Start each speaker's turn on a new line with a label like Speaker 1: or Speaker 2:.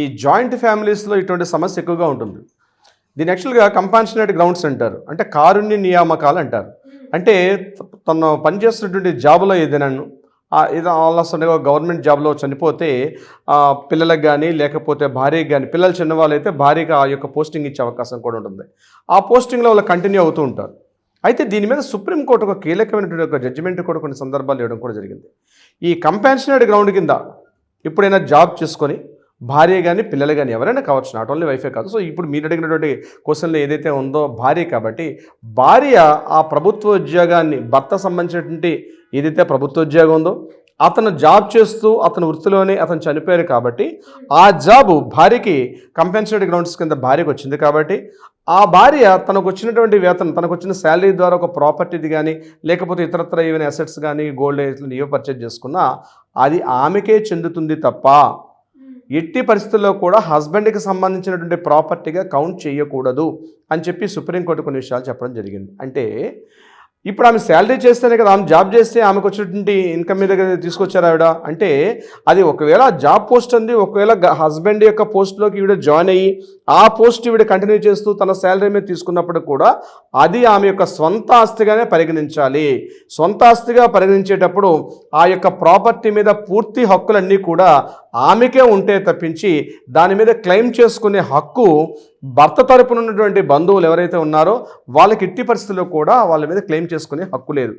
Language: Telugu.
Speaker 1: ఈ జాయింట్ ఫ్యామిలీస్లో ఇటువంటి సమస్య ఎక్కువగా ఉంటుంది. దీని యాక్చువల్గా కంపాన్షనేట్ గ్రౌండ్స్ అంటారు, అంటే కారుణ్య నియామకాలు అంటారు. అంటే తను పనిచేస్తున్నటువంటి జాబ్లో ఏదైనా ఇది ఆల్సండగా గవర్నమెంట్ జాబ్లో చనిపోతే పిల్లలకు కానీ లేకపోతే భార్యకి కానీ, పిల్లలు చిన్నవాళ్ళు అయితే భార్యకి ఆ యొక్క పోస్టింగ్ ఇచ్చే అవకాశం కూడా ఉంటుంది. ఆ పోస్టింగ్లో వాళ్ళు కంటిన్యూ అవుతూ ఉంటారు. అయితే దీని మీద సుప్రీంకోర్టు ఒక కీలకమైనటువంటి ఒక జడ్జిమెంట్ కూడా కొన్ని సందర్భాలు ఇవ్వడం కూడా జరిగింది. ఈ కంపాన్షనేట్ గ్రౌండ్ కింద ఎప్పుడైనా జాబ్ చేసుకొని భార్య కానీ పిల్లలు కానీ ఎవరైనా కావచ్చు, నాట్ ఓన్లీ వైఫే కాదు. సో ఇప్పుడు మీరు అడిగినటువంటి క్వశ్చన్లో ఏదైతే ఉందో భార్య, కాబట్టి భార్య ఆ ప్రభుత్వ ఉద్యోగాన్ని, భర్త సంబంధించినటువంటి ఏదైతే ప్రభుత్వ ఉద్యోగం ఉందో అతను జాబ్ చేస్తూ అతని వృత్తిలోనే అతను చనిపోయారు కాబట్టి ఆ జాబు భార్యకి కంపెన్సేటెడ్ గ్రౌండ్స్ కింద భార్యకు వచ్చింది. కాబట్టి ఆ భార్య తనకు వచ్చినటువంటి వేతనం, తనకు వచ్చిన శాలరీ ద్వారా ఒక ప్రాపర్టీది కానీ లేకపోతే ఇతరత్ర ఏమైనా అసెట్స్ కానీ గోల్డ్ ఏవో పర్చేజ్ చేసుకున్నా అది ఆమెకే చెందుతుంది తప్ప ఎట్టి పరిస్థితుల్లో కూడా హస్బెండ్కి సంబంధించినటువంటి ప్రాపర్టీగా కౌంట్ చేయకూడదు అని చెప్పి సుప్రీంకోర్టు కొన్ని విషయాలు చెప్పడం జరిగింది. అంటే ఇప్పుడు ఆమె శాలరీ చేస్తేనే కదా, ఆమె జాబ్ చేస్తే ఆమెకు వచ్చినటువంటి ఇన్కమ్ మీద తీసుకొచ్చారు ఆవిడ. అంటే అది ఒకవేళ జాబ్ పోస్ట్ ఉంది, ఒకవేళ హస్బెండ్ యొక్క పోస్ట్లోకి ఈవిడ జాయిన్ అయ్యి ఆ పోస్ట్ ఈవిడ కంటిన్యూ చేస్తూ తన శాలరీ మీద తీసుకున్నప్పుడు కూడా అది ఆమె యొక్క స్వంత ఆస్తిగానే పరిగణించాలి. స్వంత ఆస్తిగా పరిగణించేటప్పుడు ఆ యొక్క ప్రాపర్టీ మీద పూర్తి హక్కులన్నీ కూడా ఆమెకే ఉంటే తప్పించి దాని మీద క్లెయిమ్ చేసుకునే హక్కు భర్త తరపున ఉన్నటువంటి బంధువులు ఎవరైతే ఉన్నారో వాళ్ళకి ఎట్టి పరిస్థితుల్లో కూడా వాళ్ళ మీద క్లెయిమ్ చేసుకునే హక్కు లేదు.